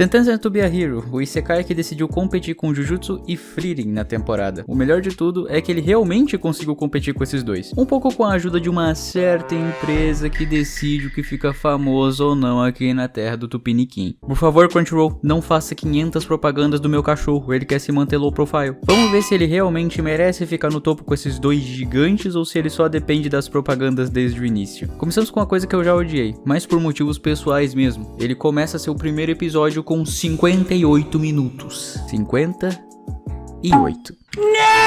Sentença to be a Hero, o Isekai que decidiu competir com Jujutsu e Frieren na temporada. O melhor de tudo é que ele realmente conseguiu competir com esses dois. Um pouco com a ajuda de uma certa empresa que decide o que fica famoso ou não aqui na terra do Tupiniquim. Por favor, Crunchyroll, não faça 500 propagandas do meu cachorro, ele quer se manter low profile. Vamos ver se ele realmente merece ficar no topo com esses dois gigantes ou se ele só depende das propagandas desde o início. Começamos com uma coisa que eu já odiei, mas por motivos pessoais mesmo. Ele começa seu primeiro episódio com 58 minutos. 58.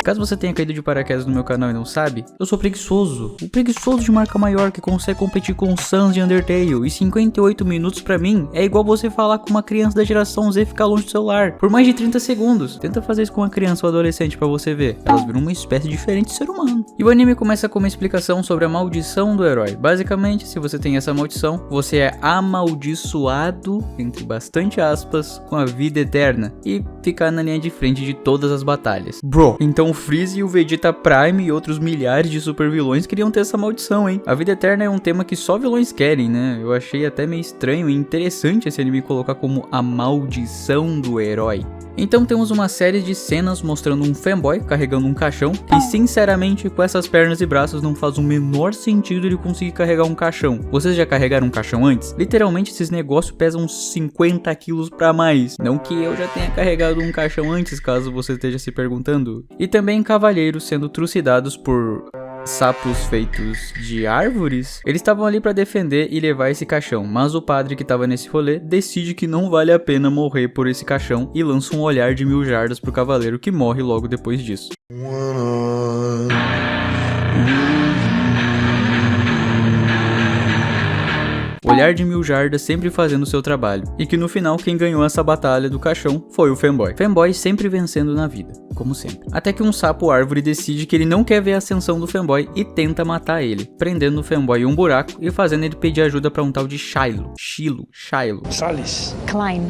Caso você tenha caído de paraquedas no meu canal e não sabe, eu sou preguiçoso. O preguiçoso de marca maior que consegue competir com o Sans de Undertale. E 58 minutos pra mim é igual você falar com uma criança da geração Z ficar longe do celular por mais de 30 segundos. Tenta fazer isso com uma criança ou adolescente pra você ver. Elas viram uma espécie diferente de ser humano. E o anime começa com uma explicação sobre a maldição do herói. Basicamente, se você tem essa maldição, você é amaldiçoado, entre bastante aspas, com a vida eterna e ficar na linha de frente de todas as batalhas. Bro, então o Freeze e o Vegeta Prime e outros milhares de super vilões queriam ter essa maldição, hein? A vida eterna é um tema que só vilões querem, né? Eu achei até meio estranho e interessante esse anime colocar como a maldição do herói. Então temos uma série de cenas mostrando um fanboy carregando um caixão, que sinceramente com essas pernas e braços não faz o menor sentido ele conseguir carregar um caixão. Vocês já carregaram um caixão antes? Literalmente esses negócios pesam uns 50 quilos pra mais. Não que eu já tenha carregado um caixão antes, caso você esteja se perguntando. E também cavalheiros sendo trucidados por sapos feitos de árvores. Eles estavam ali para defender e levar esse caixão, mas o padre que estava nesse rolê decide que não vale a pena morrer por esse caixão e lança um olhar de 1000 jardas pro cavaleiro, que morre logo depois disso. Olhar de 1000 jardas sempre fazendo seu trabalho, e que no final quem ganhou essa batalha do caixão foi o fanboy. Fanboy sempre vencendo na vida, como sempre. Até que um sapo árvore decide que ele não quer ver a ascensão do fanboy e tenta matar ele, prendendo o fanboy em um buraco e fazendo ele pedir ajuda pra um tal de Shiloh, Salis, Klein,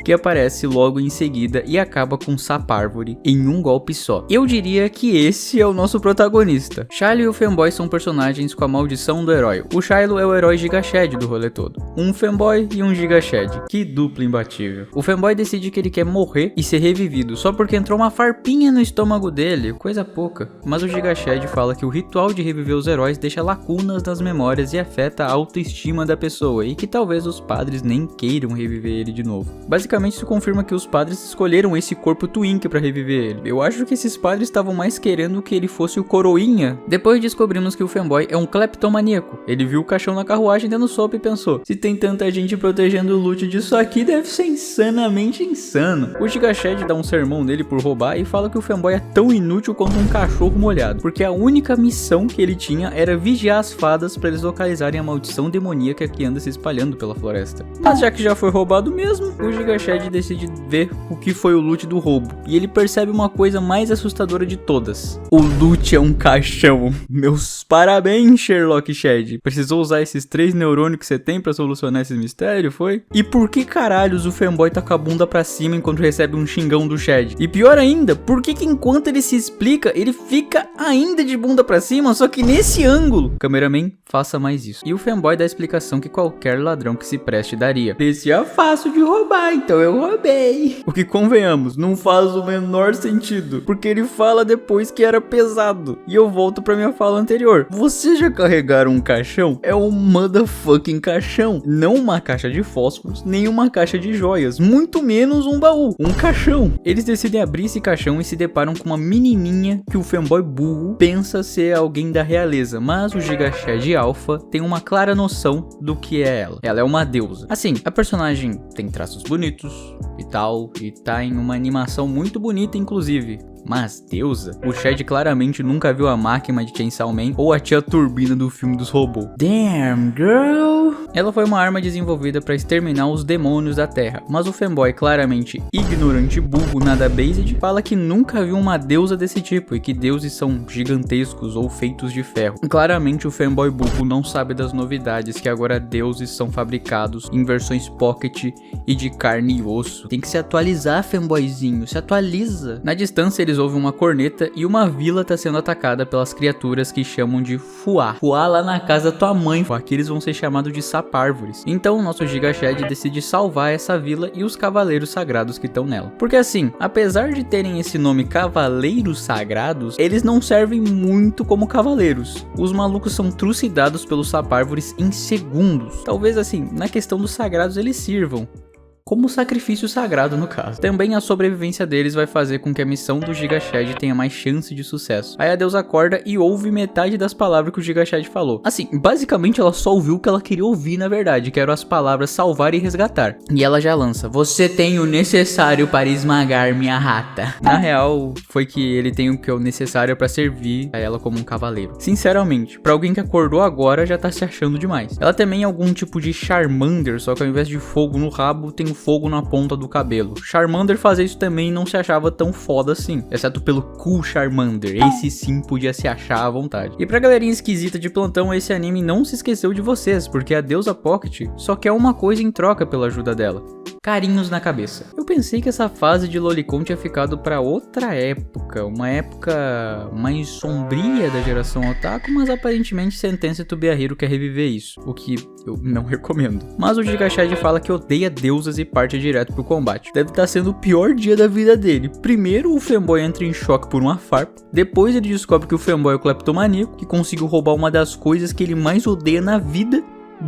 que aparece logo em seguida e acaba com o sapo árvore em um golpe só. Eu diria que esse é o nosso protagonista. Shiloh e o fanboy são personagens com a maldição do herói. O Shiloh é o herói Giga Shed do rolê todo. Um fanboy e um Giga Shed. Que dupla imbatível. O fanboy decide que ele quer morrer e ser revivido só porque entrou uma farpinha no estômago dele, coisa pouca. Mas o Giga Shed fala que o ritual de reviver os heróis deixa lacunas nas memórias e afeta a autoestima da pessoa, e que talvez os padres nem queiram reviver ele de novo. Basicamente isso confirma que os padres escolheram esse corpo twink pra reviver ele. Eu acho que esses padres estavam mais querendo que ele fosse o coroinha. Depois descobrimos que o fanboy é um cleptomaníaco. Ele viu o caixão na carruagem dando sopa e pensou: se tem tanta gente protegendo o loot disso aqui, deve ser insanamente insano. O Giga Shed dá um sermão nele por roubar e fala que o fanboy é tão inútil quanto um cachorro molhado, porque a única missão que ele tinha era vigiar as fadas para eles localizarem a maldição demoníaca que anda se espalhando pela floresta. Mas já que já foi roubado mesmo, o Giga Shed decide ver o que foi o loot do roubo, e ele percebe uma coisa mais assustadora de todas: o loot é um caixão. Meus parabéns, Sherlock Shed. Precisou usar esses 3 neurônios que você tem pra solucionar esse mistério, foi? E por que caralhos o fanboy tá com a bunda pra cima enquanto recebe um xingão do Shed? E pior ainda, por que enquanto ele se explica, ele fica ainda de bunda pra cima, só que nesse ângulo? Cameraman, faça mais isso. E o fanboy dá a explicação que qualquer ladrão que se preste daria: esse é fácil de roubar, então eu roubei. O que, convenhamos, não faz o menor sentido, porque ele fala depois que era pesado. E eu volto pra minha fala anterior: vocês já carregaram um caixão? É um motherfucking caixão, não uma caixa de fósforos, nem uma caixa de joias, muito menos um baú, um caixão. Eles decidem abrir esse caixão e se deparam com uma menininha que o fanboy burro pensa ser alguém da realeza, mas o Giga Shed Alpha tem uma clara noção do que é ela. Ela é uma deusa. Assim, a personagem tem traços bonitos e tal, e tá em uma animação muito bonita inclusive. Mas deusa? O Shed claramente nunca viu a máquina de Chainsaw Man ou a tia Turbina do filme dos robôs. Damn, girl! Ela foi uma arma desenvolvida para exterminar os demônios da Terra, mas o fanboy, claramente ignorante, burro, nada based, fala que nunca viu uma deusa desse tipo e que deuses são gigantescos ou feitos de ferro. Claramente o fanboy burro não sabe das novidades, que agora deuses são fabricados em versões pocket e de carne e osso. Tem que se atualizar, fanboyzinho, se atualiza. Na distância eles ouvem uma corneta e uma vila tá sendo atacada pelas criaturas que chamam de Fuá. Fuá lá na casa da tua mãe. Aqui eles vão ser chamados de Sapárvores. Então o nosso Giga Shed decide salvar essa vila e os cavaleiros sagrados que estão nela. Porque assim, apesar de terem esse nome Cavaleiros Sagrados, eles não servem muito como cavaleiros. Os malucos são trucidados pelos Sapárvores em segundos. Talvez assim, na questão dos sagrados eles sirvam como sacrifício sagrado no caso. Também a sobrevivência deles vai fazer com que a missão do Giga Shed tenha mais chance de sucesso. Aí a deusa acorda e ouve metade das palavras que o Giga Shed falou. Assim, basicamente ela só ouviu o que ela queria ouvir na verdade, que eram as palavras salvar e resgatar. E ela já lança: você tem o necessário para esmagar minha rata. Na real, foi que ele tem o que é o necessário para servir a ela como um cavaleiro. Sinceramente, pra alguém que acordou agora já tá se achando demais. Ela também é algum tipo de Charmander, só que ao invés de fogo no rabo, tem fogo na ponta do cabelo. Charmander fazer isso também não se achava tão foda assim, exceto pelo Cool Charmander. Esse sim podia se achar à vontade. E pra galerinha esquisita de plantão, esse anime não se esqueceu de vocês, porque a deusa Pocket só quer uma coisa em troca pela ajuda dela: carinhos na cabeça. Eu pensei que essa fase de Lolicon tinha ficado pra outra época, uma época mais sombria da geração otaku, mas aparentemente Sentence to be a Hero quer reviver isso, o que eu não recomendo. Mas o Giga Shed fala que odeia deusas e parte direto pro combate. Deve estar sendo o pior dia da vida dele. Primeiro o fanboy entra em choque por uma farpa, depois ele descobre que o fanboy é o cleptomaníaco, que conseguiu roubar uma das coisas que ele mais odeia na vida: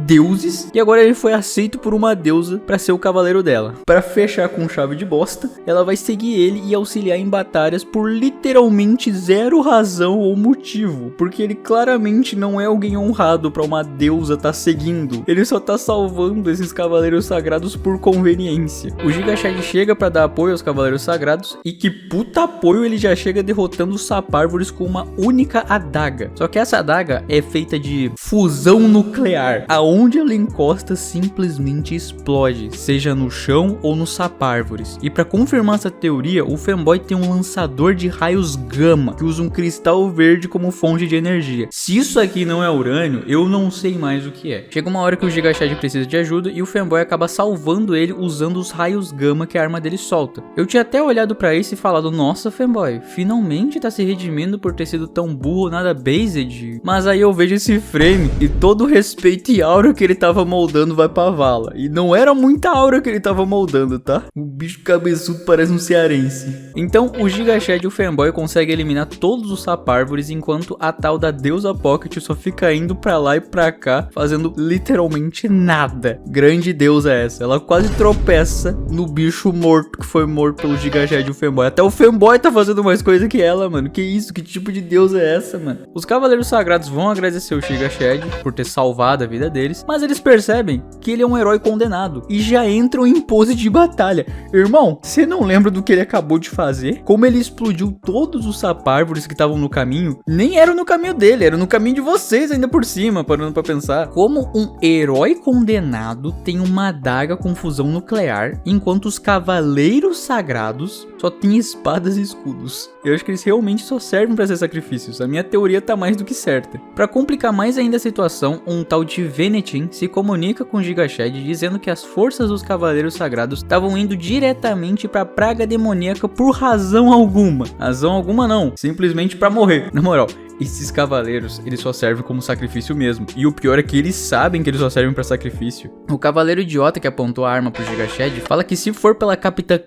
deuses, e agora ele foi aceito por uma deusa pra ser o cavaleiro dela. Pra fechar com chave de bosta, ela vai seguir ele e auxiliar em batalhas por literalmente zero razão ou motivo, porque ele claramente não é alguém honrado pra uma deusa tá seguindo. Ele só tá salvando esses cavaleiros sagrados por conveniência. O Giga Shed chega pra dar apoio aos cavaleiros sagrados, e que puta apoio, ele já chega derrotando os Sapárvores com uma única adaga. Só que essa adaga é feita de fusão nuclear. Aonde ela encosta simplesmente explode, seja no chão ou nos Sapárvores. E para confirmar essa teoria, o fanboy tem um lançador de raios gama que usa um cristal verde como fonte de energia. Se isso aqui não é urânio, eu não sei mais o que é. Chega uma hora que o Giga Shed precisa de ajuda e o fanboy acaba salvando ele usando os raios gama que a arma dele solta. Eu tinha até olhado para isso e falado: nossa, fanboy, finalmente tá se redimindo por ter sido tão burro, nada based. Mas aí eu vejo esse frame e todo o respeito e aura que ele tava moldando vai pra vala. E não era muita aura que ele tava moldando, tá? O bicho cabeçudo parece um cearense. Então o Giga Shed e o fanboy conseguem eliminar todos os Sapárvores, enquanto a tal da deusa Pocket só fica indo pra lá e pra cá, fazendo literalmente nada. Grande deusa essa. Ela quase tropeça no bicho morto que foi morto pelo Giga Shed e o fanboy. Até o fanboy tá fazendo mais coisa que ela, mano. Que isso? Que tipo de deusa é essa, mano? Os Cavaleiros Sagrados vão agradecer o Giga Shed por ter salvado a vida deles, mas eles percebem que ele é um herói condenado e já entram em pose de batalha. Irmão, você não lembra do que ele acabou de fazer? Como ele explodiu todos os Sapárvores que estavam no caminho? Nem era no caminho dele, era no caminho de vocês ainda por cima, parando pra pensar. Como um herói condenado tem uma adaga com fusão nuclear, enquanto os Cavaleiros Sagrados só têm espadas e escudos. Eu acho que eles realmente só servem pra ser sacrifícios. A minha teoria tá mais do que certa. Pra complicar mais ainda a situação, um tal de Venetin se comunica com Giga Shed dizendo que as forças dos Cavaleiros Sagrados estavam indo diretamente pra praga demoníaca por razão alguma. Razão alguma não, simplesmente pra morrer. Na moral, esses cavaleiros, eles só servem como sacrifício mesmo. E o pior é que eles sabem que eles só servem pra sacrifício. O cavaleiro idiota que apontou a arma pro Giga Shed fala que se for pela Capitã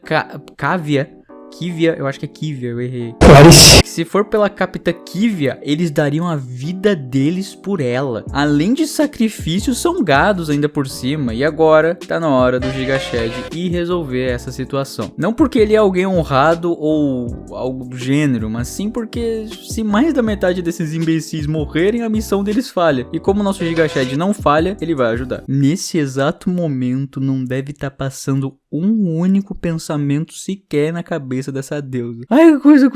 Kivia, eu acho que é Kivia, eu errei. Se for pela Capitã Kivia, eles dariam a vida deles por ela. Além de sacrifícios, são gados ainda por cima. E agora, tá na hora do Giga Shed ir resolver essa situação. Não porque ele é alguém honrado ou algo do gênero, mas sim porque se mais da metade desses imbecis morrerem, a missão deles falha. E como o nosso Giga Shed não falha, ele vai ajudar. Nesse exato momento, não deve estar passando um único pensamento sequer na cabeça dessa deusa. Ai, que coisa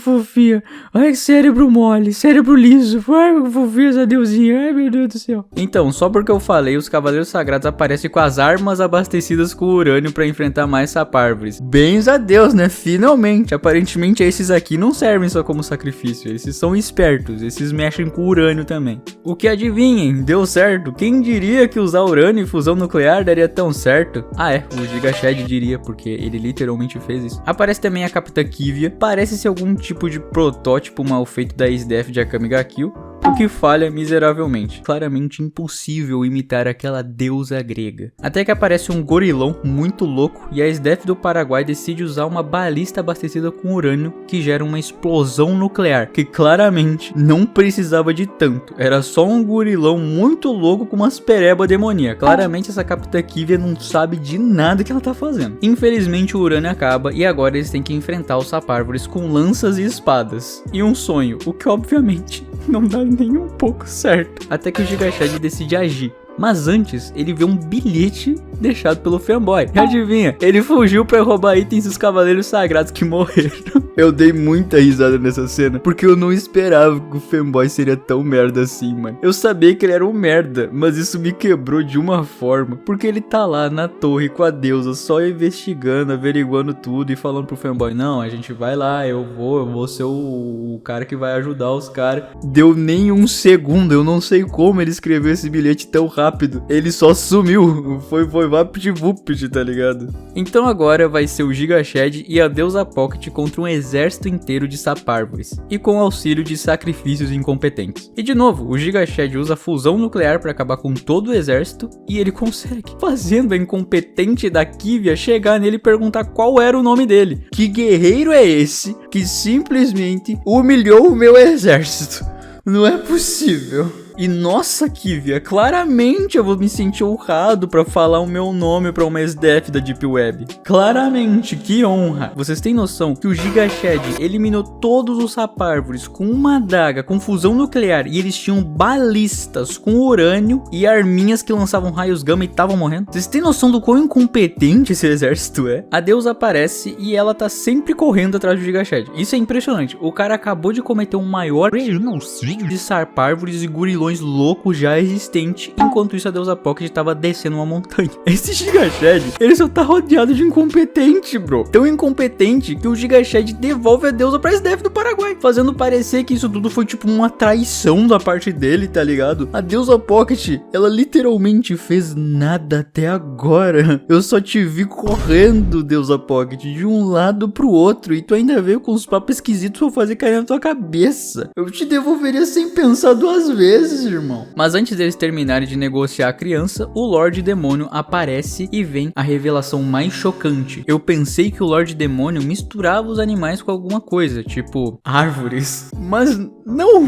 fofinha. Ai, que cérebro mole, cérebro liso. Ai, que fofinha essa deusinha. Ai, meu Deus do céu. Então, só porque eu falei, os Cavaleiros Sagrados aparecem com as armas abastecidas com urânio pra enfrentar mais Sapárvores. Bens a Deus, né? Finalmente. Aparentemente, esses aqui não servem só como sacrifício. Esses são espertos. Esses mexem com urânio também. O que adivinhem? Deu certo. Quem diria que usar urânio e fusão nuclear daria tão certo? Ah, é. O Giga Shed diria, porque ele literalmente fez isso. Aparece também a Capitã Kivia. Parece ser algum tipo de protótipo mal feito da SDF de Akame ga Kill. o que falha miseravelmente. Claramente impossível imitar aquela deusa grega. Até que aparece um gorilão muito louco e a SDF do Paraguai decide usar uma balista abastecida com urânio que gera uma explosão nuclear, que claramente não precisava de tanto. Era só um gorilão muito louco com umas pereba demoníacas. Claramente essa Capitã Kivia não sabe de nada que ela tá fazendo. Infelizmente o urânio acaba e agora eles têm que enfrentar os sapárvores com lanças e espadas. E um sonho, o que obviamente não dá nem um pouco certo. Até que o Giga Chad decide agir. Mas antes, ele vê um bilhete deixado pelo fanboy. E adivinha? Ele fugiu pra roubar itens dos cavaleiros sagrados que morreram. Eu dei muita risada nessa cena, porque eu não esperava que o fanboy seria tão merda assim, mano. Eu sabia que ele era um merda, mas isso me quebrou de uma forma. Porque ele tá lá na torre com a deusa, só investigando, averiguando tudo e falando pro fanboy: não, a gente vai lá, eu vou ser o cara que vai ajudar os caras. Deu nem um segundo, eu não sei como ele escreveu esse bilhete tão rápido. Ele só sumiu, foi vapt-vupt, tá ligado? Então agora vai ser o Giga Chad e a deusa Pocket contra um exército inteiro de sapárvores, e com auxílio de sacrifícios incompetentes. E de novo, o Giga Chad usa fusão nuclear para acabar com todo o exército, e ele consegue, fazendo a incompetente da Kivia chegar nele e perguntar qual era o nome dele. Que guerreiro é esse que simplesmente humilhou o meu exército? Não é possível. E nossa, Kivia, claramente eu vou me sentir honrado pra falar o meu nome pra uma SDF da Deep Web. Claramente, que honra. Vocês têm noção que o Giga Chad eliminou todos os sapárvores com uma adaga, com fusão nuclear, e eles tinham balistas com urânio e arminhas que lançavam raios gama e estavam morrendo? Vocês têm noção do quão incompetente esse exército é? A deusa aparece e ela tá sempre correndo atrás do Giga Chad. Isso é impressionante. O cara acabou de cometer um maior genocídio de sapárvores e gorilões louco já existente, enquanto isso a deusa Pocket tava descendo uma montanha. Esse Giga Chad, ele só tá rodeado de incompetente, bro. Tão incompetente que o Giga Chad devolve a deusa pra SDF do Paraguai, fazendo parecer que isso tudo foi tipo uma traição da parte dele, tá ligado? A deusa Pocket, ela literalmente fez nada até agora. Eu só te vi correndo, deusa Pocket, de um lado pro outro, e tu ainda veio com uns papos esquisitos pra fazer cair na tua cabeça. Eu te devolveria sem pensar duas vezes, irmão. Mas antes deles terminarem de negociar a criança, o Lorde Demônio aparece e vem a revelação mais chocante. Eu pensei que o Lorde Demônio misturava os animais com alguma coisa, tipo árvores. Mas não,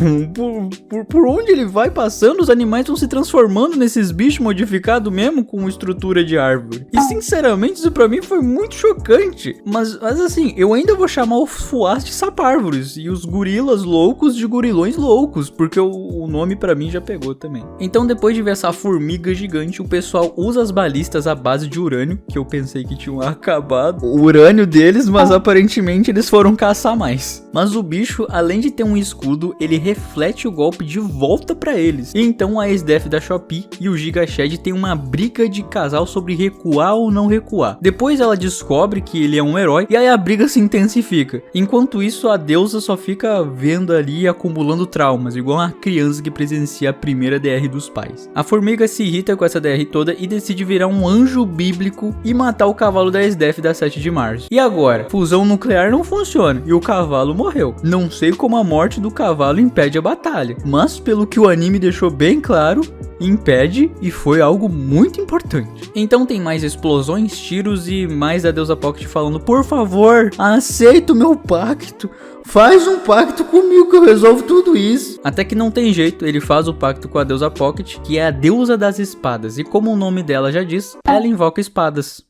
por onde ele vai passando, os animais vão se transformando nesses bichos modificados mesmo com estrutura de árvore. E sinceramente, isso pra mim foi muito chocante. Mas assim, eu ainda vou chamar os fuás de sapárvores e os gorilas loucos de gorilões loucos, porque o nome pra mim já pegou também. Então depois de ver essa formiga gigante, o pessoal usa as balistas à base de urânio, que eu pensei que tinham acabado o urânio deles, mas aparentemente eles foram caçar mais. Mas o bicho, além de ter um escudo, ele reflete o golpe de volta pra eles. E então a SDF da Shopee e o Giga Chad tem uma briga de casal sobre recuar ou não recuar. Depois ela descobre que ele é um herói e aí a briga se intensifica. Enquanto isso, a deusa só fica vendo ali e acumulando traumas, igual uma criança que presencia a primeira DR dos pais. A formiga se irrita com essa DR toda e decide virar um anjo bíblico e matar o cavalo da SDF da 7 de março. E agora? Fusão nuclear não funciona e o cavalo morreu. Não sei como a morte do cavalo impede a batalha, mas pelo que o anime deixou bem claro, impede, e foi algo muito importante. Então tem mais explosões, tiros e mais da deusa Pocket falando: por favor, aceita o meu pacto. Faz um pacto comigo que eu resolvo tudo isso. Até que não tem jeito, ele faz o pacto com a deusa Pocket, que é a deusa das espadas. E como o nome dela já diz, ela invoca espadas.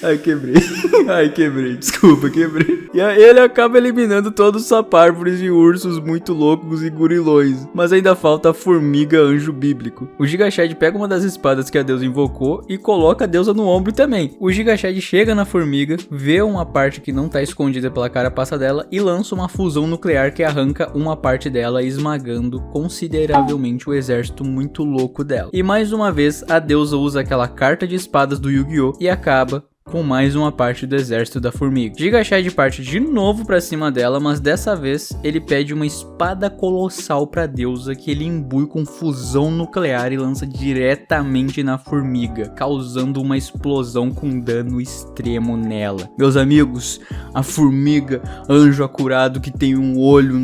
Ai, quebrei. Desculpa, quebrei. E aí ele acaba eliminando todos os sapárvores e ursos muito loucos e gorilões. Mas ainda falta a formiga anjo bíblico. O Giga Chad pega uma das espadas que a deusa invocou e coloca a deusa no ombro também. O Giga Chad chega na formiga, vê uma parte que não tá escondida pela carapaça dela e lança uma fusão nuclear que arranca uma parte dela, esmagando consideravelmente o exército muito louco dela. E mais uma vez, a deusa usa aquela carta de espadas do Yu-Gi-Oh! E acaba com mais uma parte do exército da formiga. Giga Chad parte de novo pra cima dela, mas dessa vez ele pede uma espada colossal pra deusa que ele imbui com fusão nuclear e lança diretamente na formiga, causando uma explosão com dano extremo nela. Meus amigos, a formiga, anjo acurado que tem um olho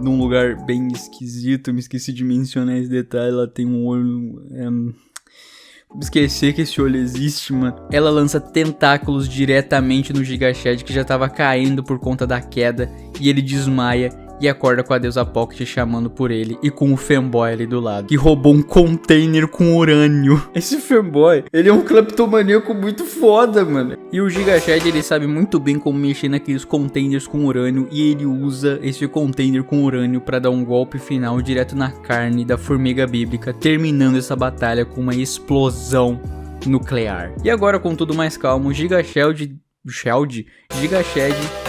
num lugar bem esquisito, me esqueci de mencionar esse detalhe, ela tem um olho... Esquecer que esse olho existe, mano. Ela lança tentáculos diretamente no Giga Chad, que já tava caindo por conta da queda, e ele desmaia e acorda com a deusa Pocket chamando por ele e com o fanboy ali do lado, que roubou um container com urânio. Esse fanboy, ele é um cleptomaníaco muito foda, mano. E o Giga Chad, ele sabe muito bem como mexer naqueles containers com urânio, e ele usa esse container com urânio pra dar um golpe final direto na carne da formiga bíblica, terminando essa batalha com uma explosão nuclear. E agora, com tudo mais calmo, Giga Chad,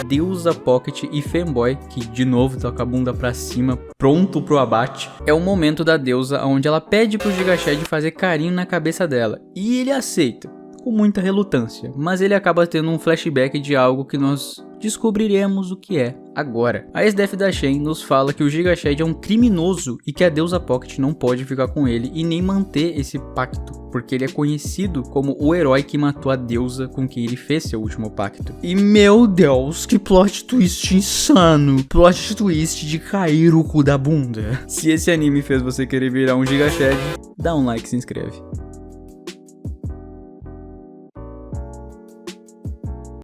deusa Pocket e fanboy, que de novo tá com a bunda pra cima, pronto pro abate. É o momento da deusa onde ela pede pro Giga Chad fazer carinho na cabeça dela, e ele aceita, com muita relutância, mas ele acaba tendo um flashback de algo que nós descobriremos o que é agora. A ex-def da Shen nos fala que o Giga Chad é um criminoso e que a deusa Pocket não pode ficar com ele e nem manter esse pacto, porque ele é conhecido como o herói que matou a deusa com quem ele fez seu último pacto. E meu Deus, que plot twist insano! Plot twist de cair o cu da bunda. Se esse anime fez você querer virar um Giga Chad, dá um like e se inscreve.